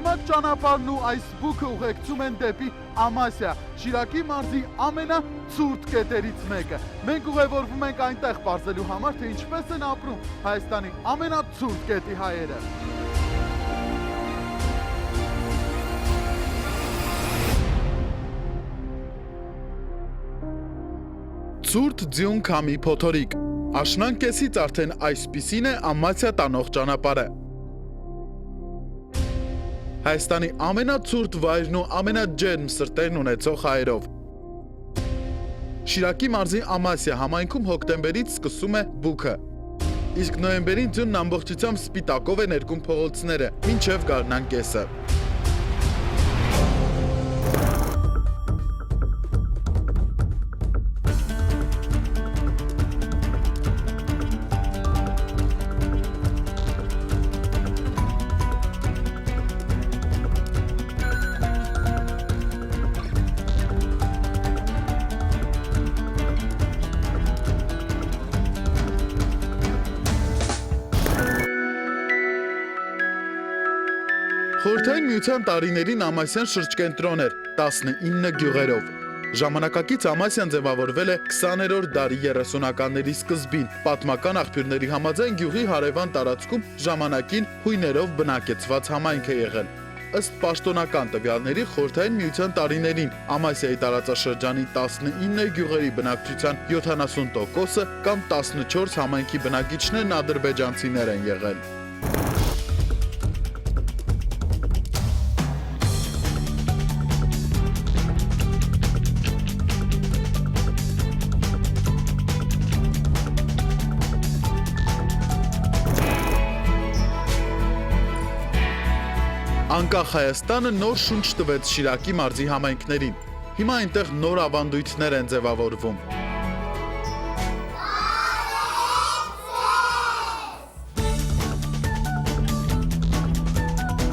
Նամակ ճանապարհն ու այս բուքը ուղեկցում են դեպի Ամասիա, Շիրակի մարզի ամենացուրտ կետերից մեկը։ Մենք ուղևորվում ենք այնտեղ պարզելու համար, թե ինչպես են ապրում Հայաստանի ամենացուրտ կետի հայերը։ Ցուրտ ձյուն քամի փոթորիկ։ Աշնան կեսից արդեն այսպիսին է Ամասիա տանող ճանապարհը։ Հայաստանի ամենացուրտ վայրն ու ամենաջերմ սրտերն ունեցող հայերով։ Շիրակի մարզի Ամասիա համայնքում հոկտեմբերից սկսում է բուքը։ Իսկ նոյեմբերին ձյունն ամբողջությամբ սպիտակով է ներկում փողոցները, մինչև գարնան կեսը։ Խորհրդային միության տարիներին Ամասիան շրջկենտրոն էր 19 գյուղերով։ Ժամանակակից Ամասիան ձևավորվել է 20-րդ դարի 30-ականների սկզբին։ Պատմական աղբյուրների համաձայն գյուղի հարևան տարածքում ժամանակին հույներով բնակեցված համայնք է եղել։ Ըստ պաշտոնական տվյալների Խորհրդային միության տարիներին Ամասիայի տարածաշրջանի 19 գյուղերի բնակչության 70%-ը կամ 14 համայնքի բնակիչներն ադրբեջանցիներ են եղել։ Անկախ Հայաստանը նոր շունչ տվեց Շիրակի մարզի համայնքներին։ Հիմա այնտեղ նոր ավանդույթներ են ձևավորվում։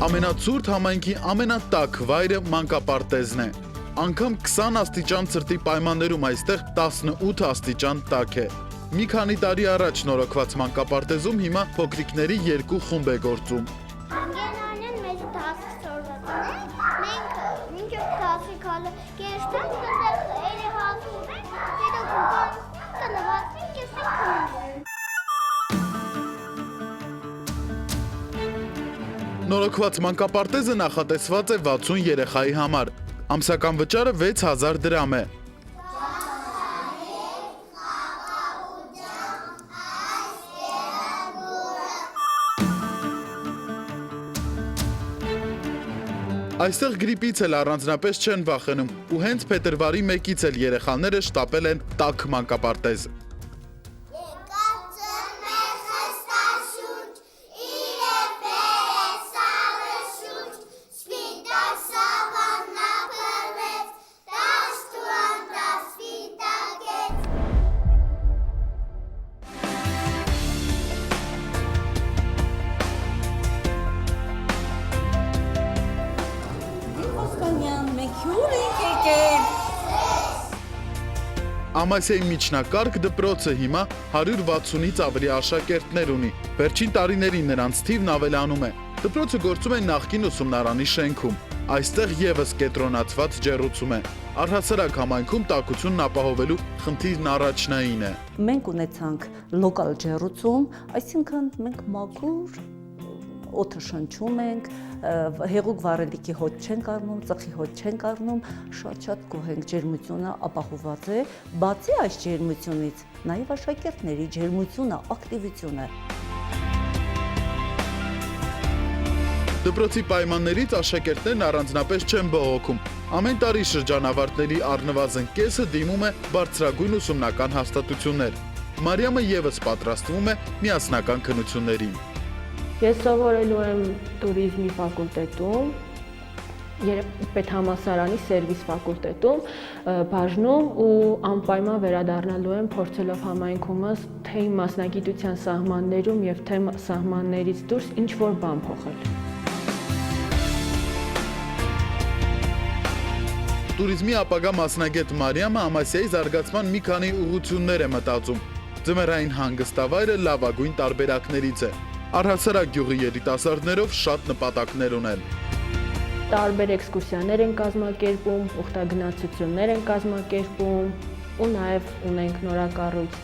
Ամենացուրտ համայնքի ամենատաք վայրը մանկապարտեզն է։ Անգամ 20 աստիճան ցրտի պայմաններում այստեղ 18 աստիճան տաք է։ Մի քանի տարի առաջ նորոգված մանկապարտեզում հիմա փոքրիկների 2 խումբ է գործում։ Նորոգված մանկապարտեզը նախատեսված է 60 երեխայի համար։ Ամսական վճարը 6000 դրամ է։ Այստեղ գրիպից էլ առանձնապես չեն վախենում ու հենց փետրվարի 1-ից էլ երեխաները շտապել են տաք մանկապարտեզ։ Ամասիայի միջնակարգ դպրոցը հիմա 160-ից ավելի աշակերտներ ունի։ Վերջին տարիներին նրանց թիվն ավելանում է։ Դպրոցը գործում է նախկին ուսումնարանի շենքում։ Այստեղ եւս կենտրոնացված ջեռուցում է։ Առհասարակ համայնքում տաքությունն ապահովելու խնդիրն առաջնային է։ Մենք ունեցանք լոկալ ջեռուցում, այսինքն մենք մաքուր օդը շնչում ենք, հեղուկ վառելիքի հոտ չենք առնում, ծխի հոտ չենք առնում, շատ գոհ ենք, ջերմությունը ապահովված է, բացի այս ջերմությունից, նաև աշակերտների ջերմությունը, ակտիվությունը։ Դպրոցի պայմաններից աշակերտներն առանձնապես չեն բողոքում։ Ամեն տարի շրջանավարտների առնվազն կեսը դիմում է բարձրագույն ուսումնական հաստատություններ։ Մարիամը եւս պատրաստվում է միասնական քննություններին։ Ես սովորելու եմ տուրիզմի ֆակուլտետում, պետհամալսարանի սերվիս ֆակուլտետում բաժնում ու անպայման վերադառնալու եմ փորձելով համայնքումս թե իմ մասնագիտության սահմաններում եւ թե սահմաններից դուրս ինչ-որ բան փոխել։ Տուրիզմի ապագա մասնագետ Մարիամը Ամասիայի զարգացման մի քանի ուղղություններ է մտածում։ Ձմեռային հանգստավայրը լավագույն տարբերակներից է։ Առհասարակ գյուղի երիտասարդներով շատ նպատակներ ունեն։ տարբեր էքսկուրսիաներ են կազմակերպում, ուխտագնացություններ են կազմակերպում ու նաև ունենք նորակառույց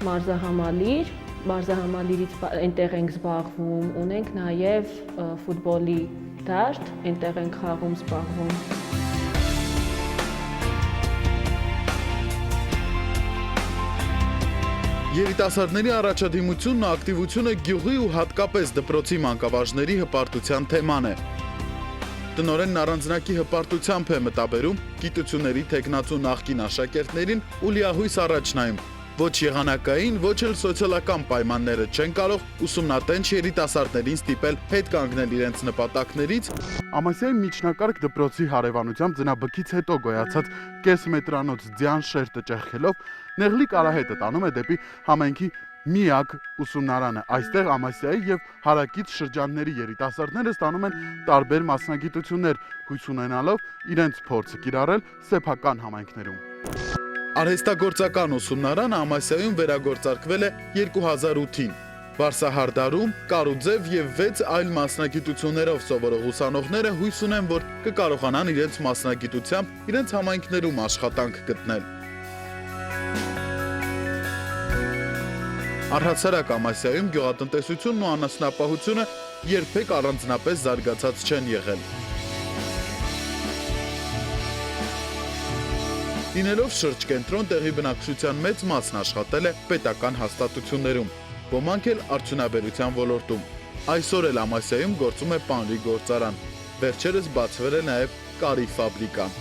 մարզահամալիր, մարզահամալիրից այնտեղ ենք զբաղվում, ունենք նաև ֆուտբոլի դաշտ, այնտեղ ենք խաղում, զբաղվում։ Երիտասարդների առաջադիմությունն ու ակտիվությունը գյուղի ու հատկապես դպրոցի մանկավարժների հպարտության թեման է։ Տնօրենն առանձնակի հպարտությամբ է մտաբերում գիտությունների թեկնածու նախկին աշակերտներին ու լիահույս առաջնայում։ Ոչ եղանակային, ոչ էլ սոցիալական պայմանները չեն կարող ուսումնատենչ երիտասարդներին ստիպել հետ կանգնել իրենց նպատակներից։ Ամասիայի միջնակարգ դպրոցի հարևանությամբ ձնաբքից հետո գոյացած կես մետրանոց ձյան շերտը ճեղքելով Նեղլիկ Արահետը տանում է դեպի համայնքի միակ ուսումնարանը։ Այստեղ Ամասիայի եւ հարակից շրջանների երիտասարդները ստանում են տարբեր մասնագիտություններ, հույս ունենալով իրենց փորձը կիրառել սեփական համայնքներում։ Արհեստագործական ուսումնարանը Ամասիայում վերագործարկվել է 2008-ին։ Վարսահարդարում, կարուձև եւ 6 այլ մասնագիտություններով սովորող ուսանողները հույս ունեն, որ կկարողանան իրենց մասնագիտությամբ իրենց համայնքներում աշխատանք գտնել։ Առհասարակ Ամասիայում գյուղատնտեսությունն ու անասնապահությունը երբեք առանձնապես զարգացած չեն եղել։ Լինելով շրջկենտրոն, տեղի բնակչության մեծ մասն աշխատել է պետական հաստատություններում, ոմանք էլ արդյունաբերության ոլորտում։ Այսօր էլ Ամասիայում գործում է պանրի գործարան։ Վերջերս բացվել է նաև կարի ֆաբրիկան։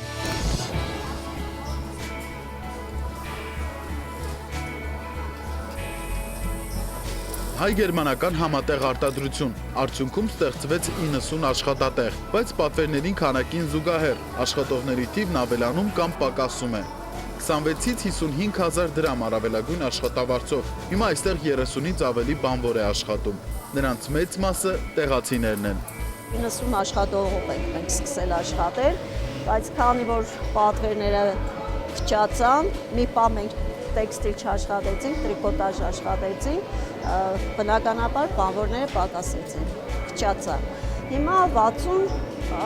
Հայ-գերմանական համատեղ արտադրություն, արդյունքում ստեղծվեց 90 աշխատատեղ, բայց պատվերներին քանակին զուգահեռ, աշխատողների թիվն ավելանում կամ պակասում է։ 26-ից 55 հազար դրամ առավելագույն աշխատավարձով, հիմա այստեղ 30-ից ավելի բանվոր է աշխատում, նրանց մեծ մասը տեղացիներն են։ 90 աշխատողով ենք մենք սկսել աշխատել, բայց քանի որ պատվերները քչացան, մի պահ մենք տեքստիլ չաշխատեցինք, տրիկոտաժ աշխատեցինք, բնականաբար բանվորները պակասեցին, քչացան։ Հիմա 60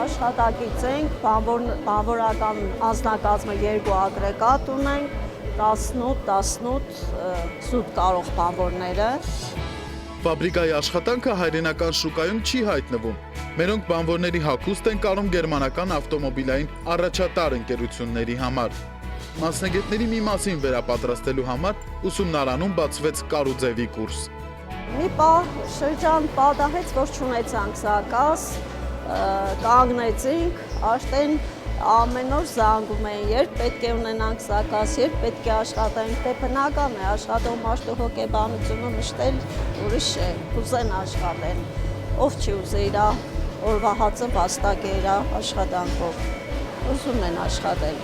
աշխատակից ենք, բանվորական անձնակազմը 2 ագրեգատ ունենք, 18 զուտ կարող բանվորները։ Ֆաբրիկայի աշխատանքը հայրենական շուկայում չի հայտնվում։ Մերոնք բանվորների հագուստ են կարում գերմանական ավտոմոբիլային առաջատար ընկերությունների համար։ Մասնագետների մի մասին վերապատրաստելու համար ուսումնարանում բացվեց կարուձևի կուրս։ Մի պահ շրջան պատահեց, որ չունեցանք զակաս, կանգնեցինք, արդեն ամեն օր զանգում էին, երբ պետք է ունենանք զակաս, երբ պետք է աշխատենք, դե բնական է, աշխատող մարդու հոգեբանությունը միշտ ուրիշ է, ուզեն աշխատեն, ով չի ուզի իր օրվա հացը վաստակի իր աշխատանքով, ուզում են աշխատել։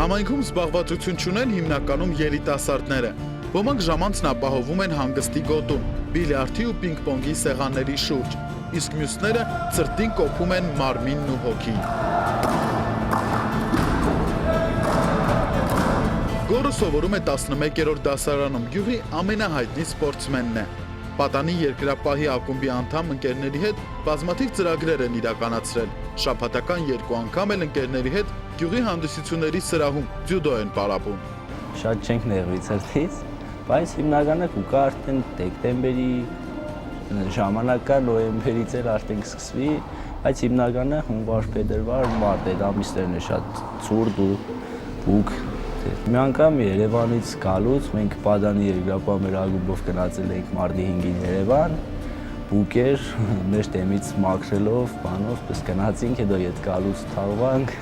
Համայնքում զբաղվածություն չունեն հիմնականում երիտասարդները։ Ոմանք ժամանցն ապահովում են հանգստի գոտում, բիլիարդի ու պինգ-պոնգի սեղանների շուրջ, իսկ մյուսները ցրտին կոփում են մարմինն ու հոգին։ Գորը սովորում է 11-րդ դասարանում, գյուղի ամենահայտնի սպորտսմենն է։ Պատանի երկրապահի ակումբի անդամ ընկերների հետ բազմաթիվ ծրագրեր են իրականացրել։ Շաբաթական 2 անգամ էլ ընկերների հետ գյուղի հանդիսությունների սրահում ձյուդո են պարապում։ Շատ չենք նեղվի ցրտից, բայց հիմնականը կուկա արդեն դեկտեմբերի ժամանակա նոյեմբերից էլ արդեն կսկսվի, բայց հիմնականը հունվար, փետրվար, մարտ այդ ամիսներն է շատ ցուրտ ու բուք։ Մի անգամ Երևանից գալուց մենք Պատանի երկրապահ մեր ակումբով գնացել ենք մարտի 5-ին Երևան, բուկ էր, մեր դեմից մաքրելով, բանով, պես գնացինք, հետո ետ գալուց թաղվանք,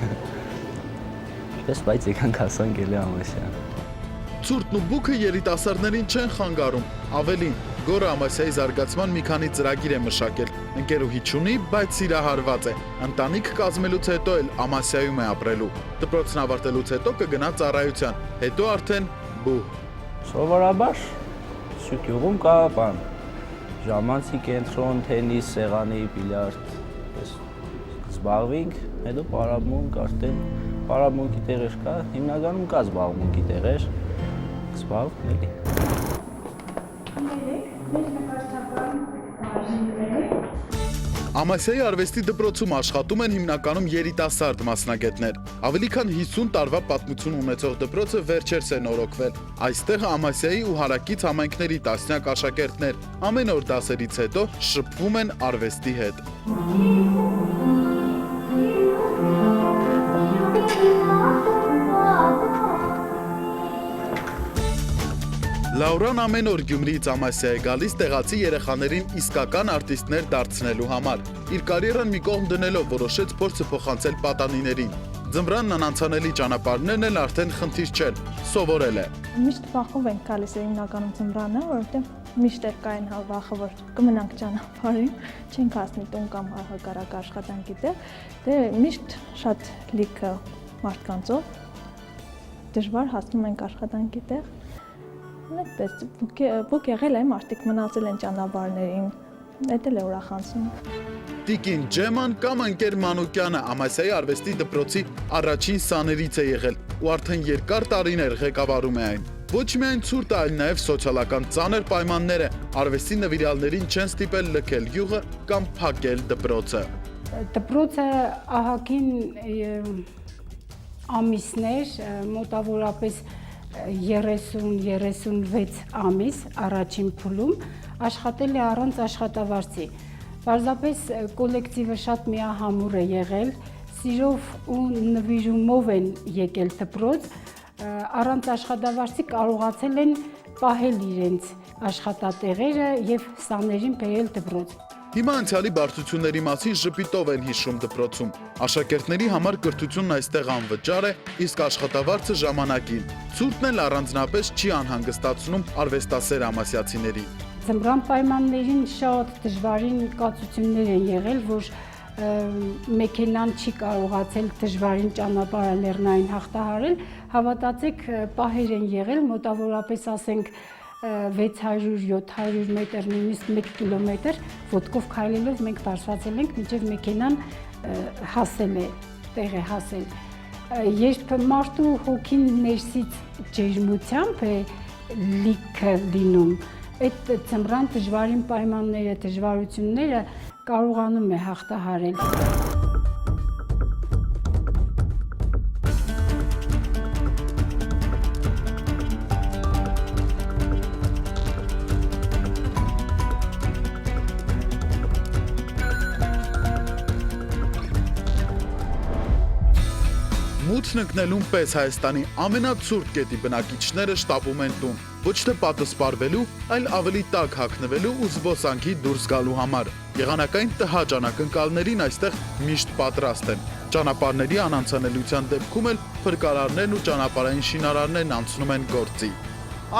բայց եկանք հասանք էլի Ամասիա։ Ցուրտն ու բուքը երիտասարդներին չեն խանգարում, ավելին, Գորը Ամասիայի զարգացման մի քանի ծրագիր է մշակել, ընկերուհի չունի, բայց սիրահարված է, ընտանիք կազմելուց հետո էլ Ամասիայում է ապրելու, դպրոցն ավարտելուց հետո կգնա ծառայության, հետո արդեն բուհ։ Սովորաբար գյուղում կա բան, ժամանցի կենտրոն, թենիս, սեղանի, բիլիարդ, զբաղվենք, հետո պարապմունք, արդեն պարապմունքի տեղեր կա, հիմնականում կա զբաղմունքի տեղեր, զբաղվում էլի։ Ամասիայի արվեստի դպրոցում աշխատում են հիմնականում երիտասարդ մասնագետներ։ Ավելի քան 50 տարվա պատմություն ունեցող դպրոցը վերջերս է նորոգվել։ Այստեղ Ամասիայի ու հարակից համայնքների տասնյակ աշակերտներ ամեն օր դասերից հետո շփվում են արվեստի հետ։ Լաուրան ամեն օր Գյումրիից Ամասիա է գալիս տեղացի երեխաներին իսկական արտիստներ դարձնելու համար։ Իր կարիերան մի կողմ դնելով որոշեց փորձը փոխանցել պատանիներին։ Ձմռանն անանցանելի ճանապարհներն էլ արդեն խնդիր չեն, սովորել է։ Միշտ վախով ենք գալիս հիմնականում ձմռանը, որովհետև միշտ էլ կային վախը, որ կմնանք ճանապարհին, չենք հասնի տուն կամ հակառակ աշխատանքի տեղ։ Դե միշտ շատ լիքը մարդկանցով դժվար հասնում ենք աշխատանքի տեղ։ Այդպես բուկ եղել է, մարդիկ մնացել են ճանապարհներին, դա էլ է ուրախացնում։ Տիկին Ջեման կամ ընկեր Մանուկյանը Ամասիայի արվեստի դպրոցի առաջին սաներից է եղել ու արդեն երկար տարիներ ղեկավարում է այն։ Ոչ միայն ցուրտ, այլ նաև սոցիալական ծանր պայմանները արվեստի նվիրալներին չեն ստիպել լքել գյուղը կամ փակել դպրոցը։ Դպրոցը ահագին ամիսներ, մոտավորապես 30-36 ամիս առաջին փուլում աշխատել է առանց աշխատավարձի։ Պարզապես կոլեկտիվը շատ միահամուռ է եղել, սիրով ու նվիրումով են եկել դպրոց, առանց աշխատավարձի կարողացել են պահել իրենց աշխատատեղերը եւ սաներին բերել դպրոց։ Հիմա անցյալի բարդությունների մասին ժպիտով են հիշում դպրոցում։ Աշակերտների համար կրթությունն այստեղ անվճար է, իսկ աշխատավարձը ժամանակին։ Ցուրտն էլ առանձնապես չի անհանգստացնում արվեստասեր ամասիացիներին։ Ձմռան պայմաններին շատ դժվարին կացություններ են եղել, որ մեքենան չի կարողացել դժվարին ճանապարհը լեռնային հաղթահարել, հավատացեք, պահեր են եղել, մոտավորապես ասենք 600-700 մետր, նույնիսկ 1 կիլոմետր ոտքով քայլելով մենք բարձրացել ենք, մինչև մեքենան հասել է, տեղ է հասել։ Երբ մարդու հոգին ներսից ջերմությամբ է լիքը լինում, այդ ձմռան դժվարին պայմանները, դժվարությունները կարողանում է հաղթահարել։ Մութն ընկնելուն պես Հայաստանի ամենացուրտ կետի բնակիչները շտապում են տուն, ոչ թե պատասպարվելու, այլ ավելի տաք հագնվելու ու զբոսանքի դուրս գալու համար։ Եղանակային տհաճ անակնկալներին այստեղ միշտ պատրաստ են։ Ճանապարհների անանցանելիության դեպքում էլ փրկարարներն ու ճանապարհային շինարարներն անցնում են գործի։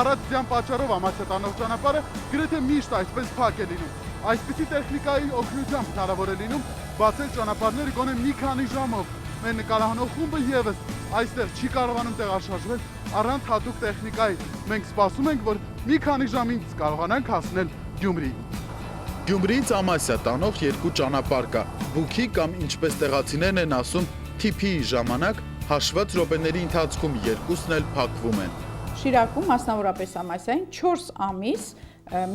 Առածյան պատճառով Ամասիա տանող ճանապարհը գրեթե միշտ այսպես փակ է լինում։ Այսպիսի տեխնիկայի օգնությամբ հնարավոր է լինում բացել ճանապարհները գոնե մի քանի ժամով։ Մեր նկարահանող խումբը եւս այստեղ չի կարողանում տեղաշարժվել առանց հատուկ տեխնիկայի։ Մենք սպասում ենք, որ մի քանի ժամից կարողանանք հասնել Գյումրի։ Գյումրիից Ամասիա տանող երկու ճանապարհ կա։ Բուքի կամ ինչպես տեղացիներն են ասում, TP-ի ժամանակ հաշված րոպեների ընթացքում երկուսն էլ փակվում են։ Շիրակում, մասնավորապես Ամասիային 4 ամիս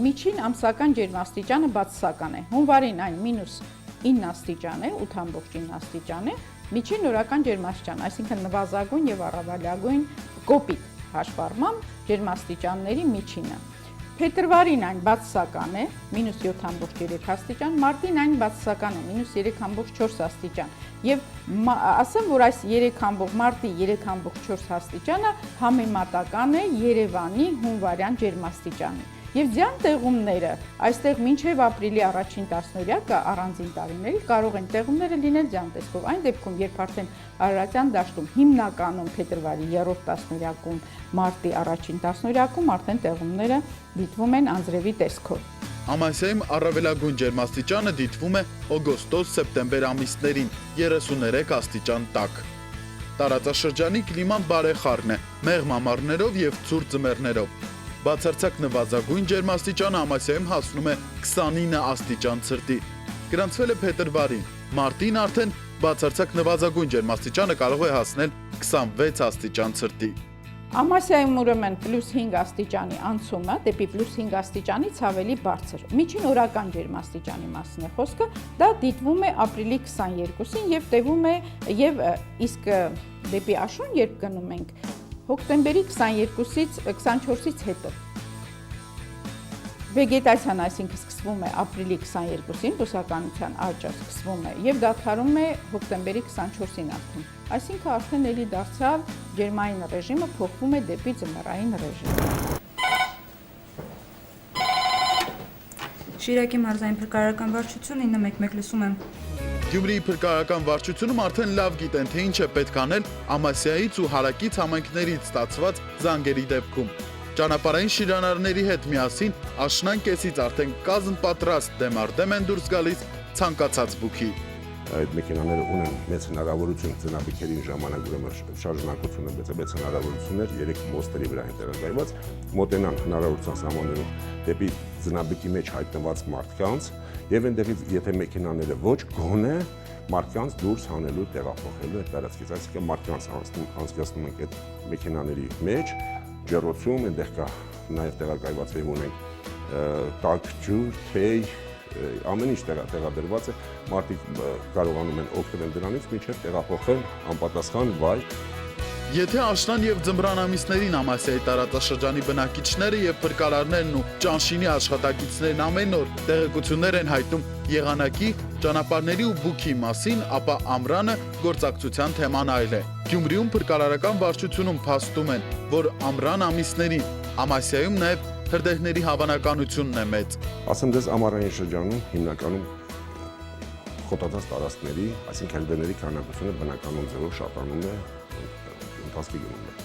միջին ամսական ջերմաստիճանը բացասական է։ Հունվարին այն -9 աստիճան է, 8.9 աստիճան է, միջին օրական ջերմաստիճան, այսինքն նվազագույն եւ առավելագույն կոպիտ հաշվառմամբ ջերմաստիճանների միջինը։ Փետրվարին այն բացասական է, -7.3 աստիճան, մարտին այն բացասական է, -3.4 աստիճան։ Եվ ասեմ, որ այս 3 մարտի 3.4 աստիճանը համեմատական է Երևանի հունվարյան ջերմաստիճանի։ Եվ ձյան տեղումները այստեղ մինչև ապրիլի առաջին տասնօրյակը առանձին տարիների կարող են տեղումները լինել ձյան տեսքով։ Այն դեպքում, երբ արդեն Արարատյան դաշտում հիմնականում փետրվարի 3-րդ տասնօրյակում, մարտի առաջին տասնօրյակում արդեն տեղումները դիտվում են անձրևի տեսքով։ Ամասիայում առավելագույն ջերմաստիճանը դիտվում է օգոստոս-սեպտեմբեր ամիսներին 33 աստիճան տակ։ Տարածաշրջանի կլիման բարեխառն է, մեղմ ամառներով եւ ցուրտ ձմեռներով։ բացարձակ նվազագույն ջերմաստիճանը Ամասիայում հասնում է 29 աստիճան ցրտի։ Գրանցվել է փետրվարին, մարտին արդեն բացարձակ նվազագույն ջերմաստիճանը կարող է հասնել 26 աստիճան ցրտի։ Ամասիայում ուրեմն +5 աստիճանի անցումը դեպի +5 աստիճանից ավելի բարձր։ Միջին օրական ջերմաստիճանի մասին է խոսքը, դա դիտվում է ապրիլի 22-ին եւ տևում է եւ իսկ դեպի աշուն երբ գնում ենք հոկտեմբերի 22-ից 24-ից հետո։ Վեգետացիան այսինքն սկսվում է ապրիլի 22-ին, բուսականության աճը սկսվում է եւ դադարում է հոկտեմբերի 24-ին արդեն։ Այսինքն արդեն էլի դարձյալ ջերմային ռեժիմը փոխվում է դեպի ձմեռային ռեժիմ։ Շիրակի մարզային փրկարարական վարչություն 911 լսում եմ։ Գյումրիի փրկարարական վարչությունում արդեն լավ գիտեն, թե ինչ է պետք անել Ամասիայից ու հարակից համայնքներից ստացված զանգերի դեպքում։ Ճանապարհային շիրանարների հետ միասին աշնան կեսից արդեն կազմ պատրաստ դեմ առ դեմ են դուրս գալիս ցանկացած բուքի։ Այդ մեքենաները ունեն մեծ հնարավորություն ձնաբիքերին ժամանակ ուրեմն շարժունակությունը մեծ հնարավորություններ 3 մոստերի վրա են տեղակայված մոտենան հնարավորության սահմաններում դեպի ձնաբիկի մեջ հայտնված մարդկանց եւ այնտեղից եթե մեքենաները ոչ գոնե մարդկանց դուրս հանելու տեղափոխելու այդ տարածքից այսինքն մարդկանց անցկացնում ենք այդ մեքենաների մեջ ջեռոցում այնտեղ կա նաեւ տեղակայված եւ ունենք տաք ջուր, թեյ ամեն ինչ տեղադրված է, մարդիկ կարողանում են օգտվել դրանից, մինչև տեղափոխել անպատասխան վայր։ Եթե աշնան եւ ձմռան ամիսներին Ամասիայի տարածաշրջանի բնակիչները եւ փրկարարներն ու ճանշինի աշխատակիցներն ամեն օր տեղեկություններ են հայտնում եղանակի, ճանապարհների ու բուքի մասին, ապա ամռանը գործակցության թեման այլ է։ Գյումրիում փրկարարական վարչությունում փաստում են, որ ամռան ամիսներին Ամասիայում նաեւ հրդեհների հավանականությունն է մեծ։ Ասեմ դες ամառային շրջանում հիմնականում խոտածած տարածքների, այսինքն հրդեհների քանակությունը բնականon ձևով շատանում է, ընթացքի գնում է։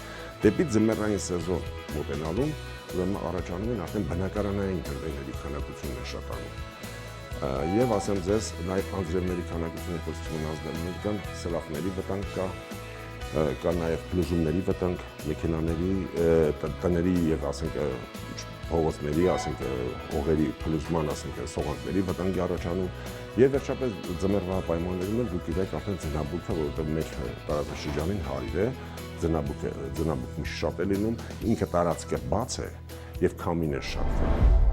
Դեպի ձմեռային սեզոն մոտենալուն ուրեմն առաջանում են արդեն բնակարանային հրդեհների քանակությունն է շատանում։ Եվ ասեմ ձեզ նաև անձրևների քանակությունը փոխվում ազդեցնում կան սելավների վտանգ կա նաև փլուզումների վտանգ, մեքենաների, տների եւ ասենք փողոցների, ասենք օղերի փլուզման, ասենք սողանքների վտանգի առաջանում եւ վերջապես ձմեռվա պայմաններում էլ դուք գիտեք արդեն ձնաբուքը, որովհետեւ մեր տարածաշրջանին հարիր է, ձնաբուքը շատ է լինում, ինքը տարածքը բաց է եւ քամին է շատ։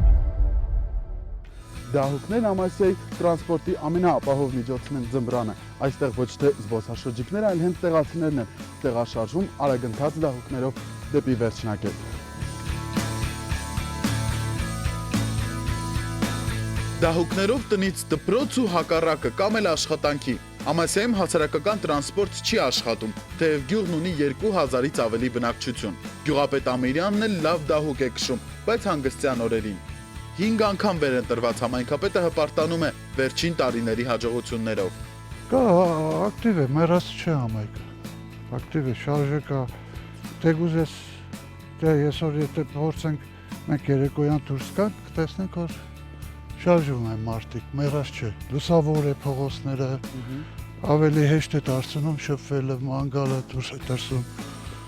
Դահուկներն Ամասիայի տրանսպորտի ամենաապահով միջոցն են ձմռանը։ Այստեղ ոչ թե զբոսաշրջիկները, այլ հենց տեղացիներն են տեղաշարժում արագընթաց դահուկներով դեպի վերջնակետ։ Դահուկներով տնից դպրոց ու հակառակը կամ էլ աշխատանքի։ Ամասիայում հասարակական տրանսպորտ չի աշխատում, թեև գյուղն ունի 2000-ից ավելի բնակչություն։ Գյուղապետ Ամիրյանն էլ լավ դահուկ է քշում, բայց հանգստյան օրերին։ 5 անգամ վեր ընտրված համայնքապետը հպարտանում է վերջին տարիների հաջողություններով։ Կա ակտիվ է, մեռած չէ համայնքը։ Ակտիվ է, շարժը կա։ Դեգուզես այսօր եթե փորձենք մենք երեկոյան դուրս գանք, կտեսնենք որ շարժվում են մարդիկ, մեռած չէ։ Լուսավոր է փողոցները, ավելի հեշտ է դարձնում շփվելը, մանգալը դուրս է դրսում։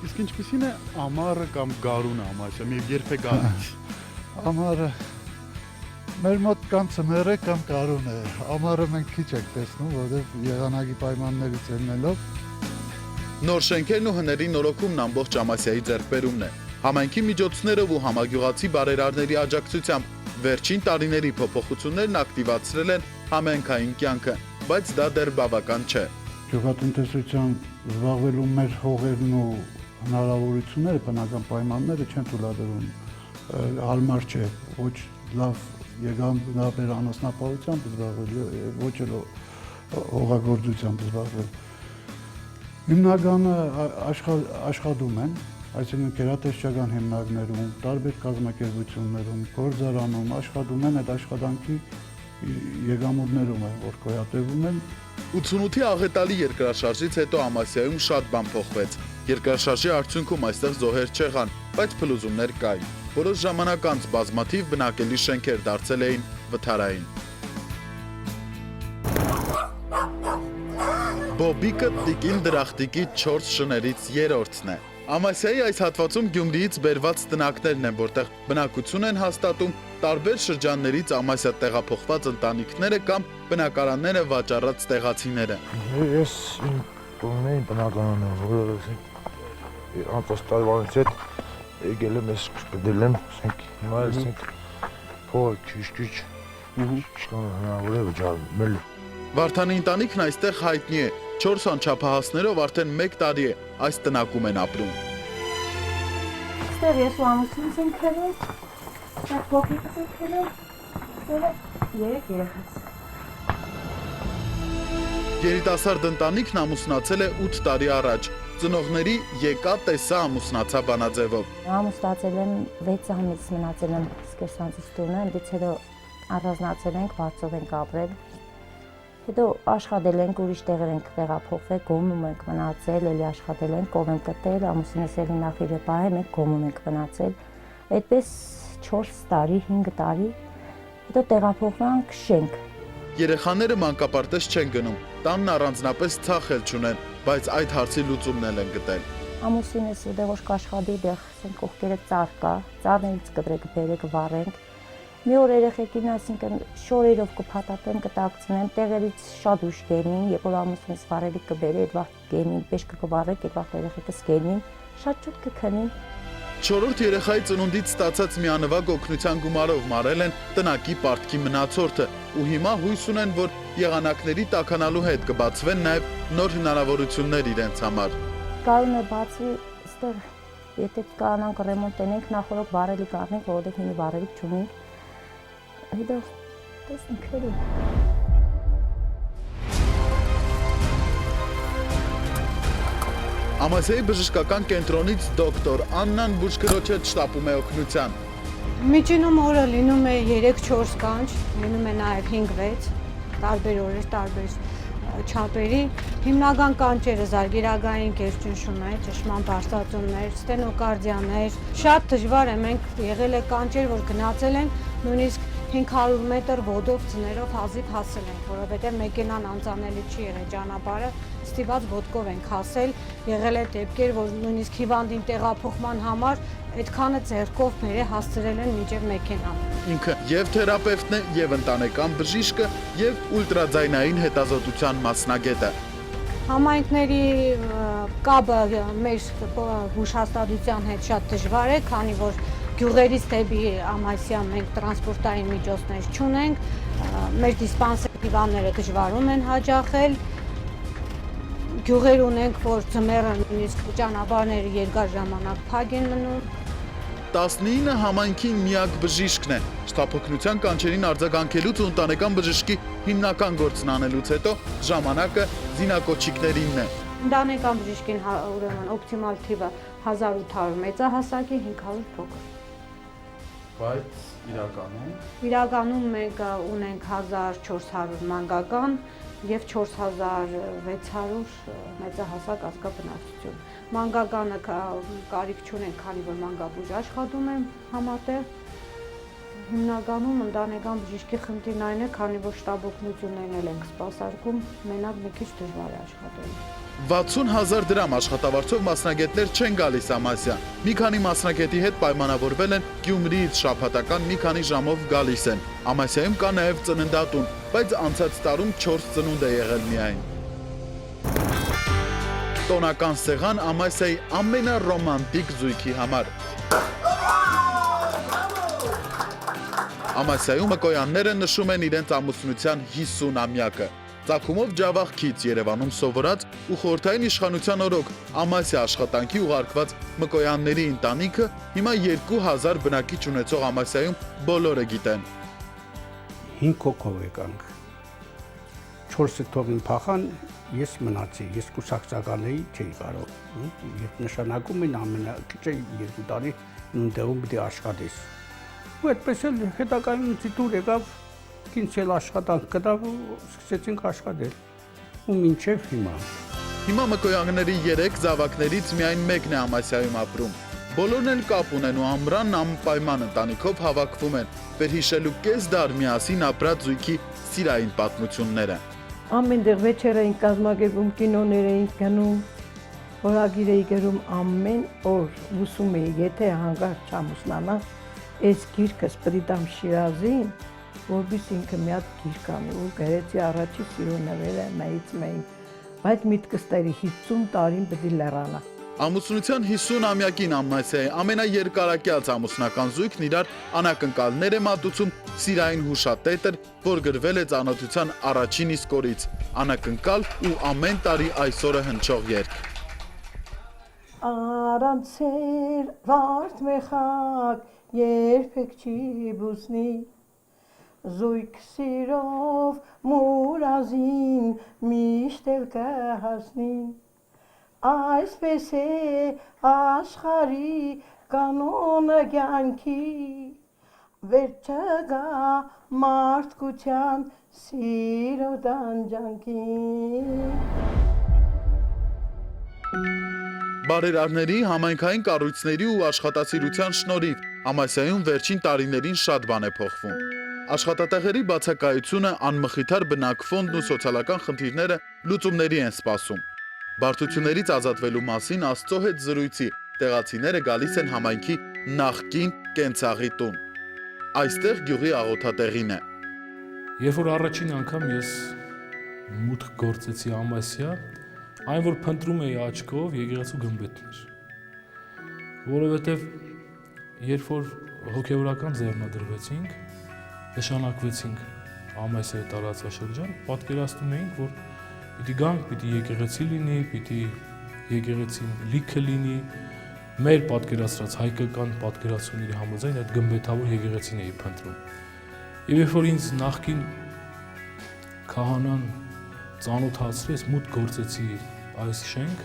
Իսկ ինչպիսին է ամառը կամ գարունը Ամասիայում եւ երբ է գալիս։ Ամառը մեր մոտ կամ ձմեռ է կամ գարուն է։ Ամառը մենք քիչ ենք տեսնում, որովհետև եղանակի պայմաններից ելնելով։ Նոր շենքերն ու հների նորոգումն ամբողջ Ամասիայի ձեռքբերումն է։ Համայնքի միջոցներով ու համագյուղացի բարերարների աջակցությամբ վերջին տարիների փոփոխություններն ակտիվացրել են համայնքային կյանքը, բայց դա դեռ բավական չէ։ Գյուղատնտեսությամբ զբաղվելու մեր հողերն ու հնարավորությունները, բնական պայմանները չեն թույլատրում։ Հարմար չէ, ոչ լավ եկամուտներ անասնապահությամբ զբաղվել, ոչ էլ հողագործությամբ զբաղվել։ Հիմնականը աշխատում են, այսինքն գերատեսչական հիմնարկներում, տարբեր կազմակերպություններում, գործարանում աշխատում են, այդ աշխատանքի եկամուտներում են, որ գոյատևում են։ 88-ի աղետալի երկրաշարժից հետո Ամասիայում շատ բան փոխվեց։ Երկրաշարժի արդյունքում այստեղ զոհեր չեղան, բայց փլուզումներ կային։ Որոշ ժամանակ անց բազմաթիվ բնակելի շենքեր դարձել էին վթարային։ Բոբիկը տիկին դրախտիկի 4 շներից երրորդն է։ Ամասիայի այս հատվածում Գյումրիից բերված տնակներն են, որտեղ բնակություն են հաստատում տարբեր շրջաններից Ամասիա տեղափոխված ընտանիքները կամ բնակարանները վաճառած տեղացիները։ Ես իմ տունն եմ բնակարանը, որը անցած տարվանից հետ եկել եմ, ես գտել եմ, հիմա ես փողը քիչ չկան հնարավոր է վճարել։ Վարդանի ընտանիքն այստեղ հայտնի է, 4 անչափահասներով արդեն 1 տարի է այս տնակում են ապրում։ Ստեղ ես ու ամուսինս ենք քրել, ստեղ փոքրիկս ենք քրել, ստեղ 3 երեխաս։ Երիտասարդ ընտանիքն ամուսնացել է 8 տարի առաջ։ Ծնողների եկա տեսա ամուսնացա բանաձևով։ Ամուսնացել եմ 6 ամիս մնացել եմ սկերսանցից տունը, այնտեղից հետո առանձնացել ենք, Վարձով ենք ապրել։ Հետո աշխատել ենք, ուրիշ տեղեր ենք տեղափոխվել, Գոմում ենք մնացել, էլի աշխատել ենք, կով ենք գտել, ամուսինս էլի նախիրը պահել, մենք Գոմում ենք մնացել։ Այդպես 4 տարի, 5 տարի, հետո տեղափոխվանք Շենք։ Երեխաները մանկապարտեզ չեն գնում, տանն առանձնապես ցախել չունեն, բայց այդ հարցի լուծումն են գտել։ Ամուսինս դեղ որ կաշխատի, դեղ ասենք կողքերը ծառ կա, ծառներից կտրեք, բերեք, վառենք։ Մի օր երեխեքին, այսինքն շորերով կփաթաթեմ, կտակցնեմ, տեղերից շատ ուշ գերին, երբ որ ամուսինս վարելիք կբերի, այդ վաղ գերին, պեշկը կվառեք, այդ վաղ երեխեքս գերին, շատ շուտ կքնին։ 4-րդ երեխայի ծնունդից ստացած միանվագ օգնության գումարով մարել են տնակի պարտքի մնացորդը ու հիմա հույս ունեն, որ եղանակների տաքանալու հետ կբացվեն նաև նոր հնարավորություններ իրենց համար։ Կարում է բացվի, ստեղ եթե կանանք ռեմոնտ տենենք, նախորդ վարելիք առնենք, որովհետև հիմա վարելիք չունենք։ Հետո տեսնենք քերի։ Ամասիայի բժշկական կենտրոնից դոկտոր Աննան Բուժկրոջը շտապում է օգնության։ Միջինում օրը լինում է 3-4 կանչ, լինում է նաև 5-6, տարբեր օրեր, տարբեր չափերի։ Հիմնական կանչերը զարգերագային կերճնշումներ, ճշմարտ բարձրացումներ, ստենոկարդիաներ։ Շատ դժվար է, մենք եղել է կանչեր, որ գնացել են, նույնիսկ 500 մետր ոտով ծներով հազիվ հասել ենք, որովհետև մեքենան անցանելի չի եղել ճանապարհը, ստիված ոտքով ենք հասել, եղել է դեպքեր, որ նույնիսկ հիվանդին տեղափոխման համար այդքանը ձեռքով բերե հասցրել են մինչև մեքենան։ Ինքը եւ թերապևտն է, եւ ընտանեկան բժիշկը, եւ ուլտրաձայնային հետազոտության մասնագետը։ Համայնքների կապը մեր հուշհաստատության հետ շատ դժվար է, քանի որ գյուղերից դեպի Ամասիա մենք տրանսպորտային միջոցներ չունենք, մեր դիսպանսեր հիվանդները դժվարում են հաճախել, գյուղեր ունենք, որ ձմեռը նույնիսկ ճանապարհները երկար ժամանակ փակ են մնում։ 19 համայնքի միակ բժիշկն է։ Շտապօգնության կանչերին արձագանքելուց ու ընտանեկան բժշկի հիմնական գործն անելուց հետո ժամանակը զինակոչիկներինն է։ Ընտանեկան բժիշկին ուրեմն օպտիմալ թիվը 1800 մեծահասակի, 500 փոքր։ Բայց իրականում մենք ունենք 1400 մանկական եւ 4600 մեծահասակ ազգա բնակչություն։ Մանկականը կարիք չունենք, քանի որ մանկաբույժ աշխատում է համատեղ։ Հիմնականում ընտանեկան բժշկի խնդիրն այն է, քանի որ շտապօգնություններն ենք սպասարկում, մենակ մի քիչ դժվար է աշխատել։ 60,000 դրամ աշխատավարձով մասնագետներ չեն գալիս Ամասիա։ Մի քանի մասնագետի հետ պայմանավորվել են Գյումրիից շաբաթական մի քանի ժամով գալիս են։ Ամասիայում կա նաև ծննդատուն, բայց անցած տարում 4 ծնունդ է եղել միայն։ Տոնական սեղան Ամասիայի ամենառոմանտիկ զույգի համար։ Ամասիայում մկոյանները նշում են իրենց ամուսնության 50-ամյակը։ Ծագումով Ջավախքից Երևանում սովորած ու խորհրդային իշխանության օրոք Ամասիա աշխատանքի ուղարկված մկոյանների ընտանիքը հիմա 2000 բնակիչ ունեցող Ամասիայում բոլորը գիտեն։ 5 հոգով եկանք։ 4-ը թողին փախան, ես մնացի, ես կուսակցական էի, չէի կարող։ Երբ նշանակում են ամենակիչը 2 տարի նույնտեղում պիտի աշխատես։ Ու այդպես էլ հետագայում դուր եկավ ինձ աշխատանք կտավ ու սկսեցինք աշխատել ու մինչև հիմա։ Հիմա մկոյանների 3 զավակներից միայն մեկն է Ամասիայում ապրում։ Բոլորն էլ կապ ունեն ու ամռանն անպայման ընտանիքով հավաքվում են, վերհիշելու կես դար միասին ապրած զույգի սիրային պատմությունները։ Ամեն տեղ վեճեր էինք կազմակերպում, կինոներ էինք գնում, Որագիր էի գրում ամեն օր, ուսում էի, եթե հանգարց չամուսնանա, այս գիրկս պիտի տամ Շիրազին, որպես ինքը մի հատ գիրք անի, ու գրեցի առաջի սիրո նվերը մեից մեին, բայց միտքս տերի 50 տարին պիտի լեռանա։ Ամուսնության 50-ամյակին Ամասիայի ամենաերկարակյաց ամուսնական զույգն իրար անակնկալներ է մատուցում սիրային հուշատետր, որ գրվել է ծանոթության առաջին իսկ օրից, անակնկալ ու ամեն տարի այսօրը հնչող երգ։ Արանցեր վարդ մեխակ երբեք չի բուսնի, զույգ սիրով մուրազին միշտ էլ կհասնի, այսպես է աշխարհի կանոնը կյանքի, վերջը գա մարդկության սիրո տանջանքին։ Բարերարների, համայնքային կառույցների ու աշխատասիրության շնորհիվ Ամասիայում վերջին տարիներին շատ բան է փոխվում։ Աշխատատեղերի բացակայությունը, անմխիթար բնակֆոնդն ու սոցիալական խնդիրները լուծումների են սպասում։ Բարդություններից ազատվելու մասին Աստծո հետ զրույցի տեղացիները գալիս են համայնքի նախկին կենցաղի տուն։ Այստեղ գյուղի աղոթատեղին է։ Երբ որ առաջին անգամ ես մուտք գործեցի Ամասիա, այն որ փնտրում էի աչքով եկեղեցու գմբեթներ, որովհետև երբ որ հոգևորական ձեռնադրվեցինք, նշանակվեցինք Ամասիայի տարածաշրջան, պատկերացնում էինք, որ պիտի գանք, պիտի եկեղեցի լինի, պիտի եկեղեցին լիքը լինի, մեր պատկերացրած հայկական պատկերացումների համաձայն այդ գմբեթավոր եկեղեցին էի փնտրում։ Եվ երբ որ ինձ նախկին քահանան ծանոթացրեց, մուտք գործեցի այս շենք,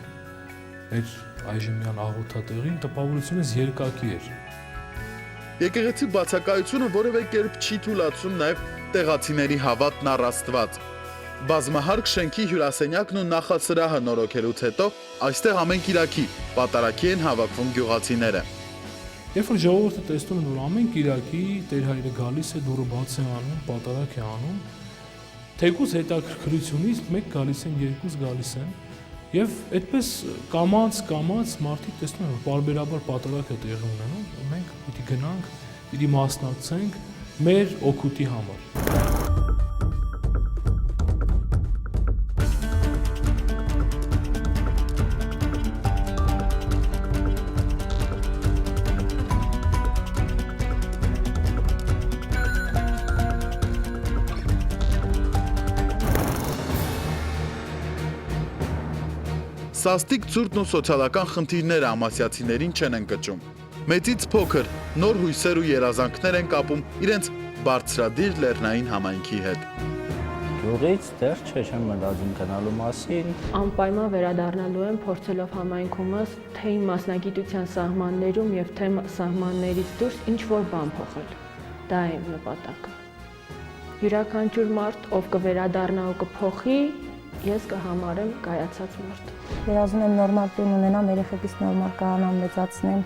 մեր այժմյան աղոթատեղին, տպավորությունս երկակի էր։ Եկեղեցի բացակայությունը որևէ կերպ չի թույլատրում նաև տեղացիների հավատն առ Աստված։ Բազմահարկ շենքի հյուրասենյակն ու նախասրահը նորոգելուց հետո այստեղ ամեն կիրակի պատարագի են հավաքվում գյուղացիները։ Երբ որ ժողովուրդը տեսնում են, որ ամեն կիրակի Տեր Հայրը գալիս է, դուռը բաց է անում, պատարագ է անում, թեկուզ հետաքրքրությունից մեկ գալիս են, երկուս գալիս են, եւ այդպես կամաց մարդիկ տեսնում են, որ պարբերաբար պատարագ է տեղի ունենում, մենք պիտի գնանք, պիտի մասնակցենք մեր օգուտի համար։ Սաստիկ ցուրտն ու սոցիալական խնդիրները ամասիացիներին չեն ընկճում։ Մեծից փոքր նոր հույսեր ու երազանքներ են կապում իրենց բարձրադիր լեռնային համայնքի հետ։ Գյուղից դեռ չեմ մտածում գնալու մասին։ Անպայման վերադառնալու եմ, փորձելով համայնքումս թե իմ մասնագիտության սահմաններում եւ թե սահմաններից դուրս ինչ-որ բան փոխել։ Դա է իմ նպատակը։ Յուրաքանչյուր մարդ, ով կվերադառնա ու կփոխի, ես կհամարեմ կայացած մարդ։ Երազում եմ նորմալ տուն ունենամ, երեխեքս նորմալ կանամ, մեծացնեմ,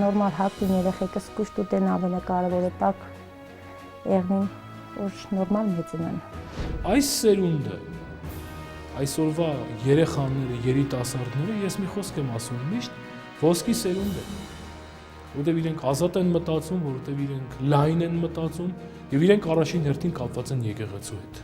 նորմալ հագին երեխեքս կուշտ ուտեն ավելի կարևոր է տակ եղնին, որ նորմալ մեծնեն։ Այս սերունդը, այսօրվա երեխաները, երիտասարդները, ես մի խոսք եմ ասում միշտ, ոսկի սերունդ է, որտեղ իրենք ազատ են մտածում, որտեղ իրենք լայն են մտածում եւ իրենք առաջին հերթին կապված են եկեղեցու հետ։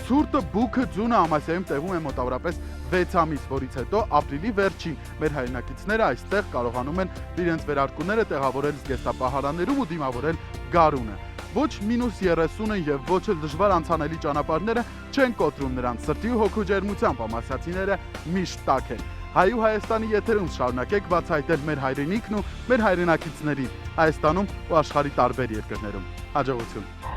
Ցուրտը բուքը ձյունը Ամասիայում տեղում է մոտավորապես 6 ամիս, որից հետո ապրիլի վերջին մեր հայրենակիցները այստեղ կարողանում են իրենց վերարկուները տեղավորել զգեստապահարաններում ու դիմավորել գարունը։ Ոչ -30-ը եւ ոչ էլ դժվար անցանելի ճանապարհները չեն կոտրում նրանց սրտի ու հոգու ջերմությամբ, ամասիացիները միշտ տաք են։ Հայ ու Հայաստանի եթերում շարունակեք բացահայտել մեր հայրենիքն ու մեր հայրենակիցներին Հայաստանում ու աշխարհի տարբեր երկրներում։ Հաջողություն։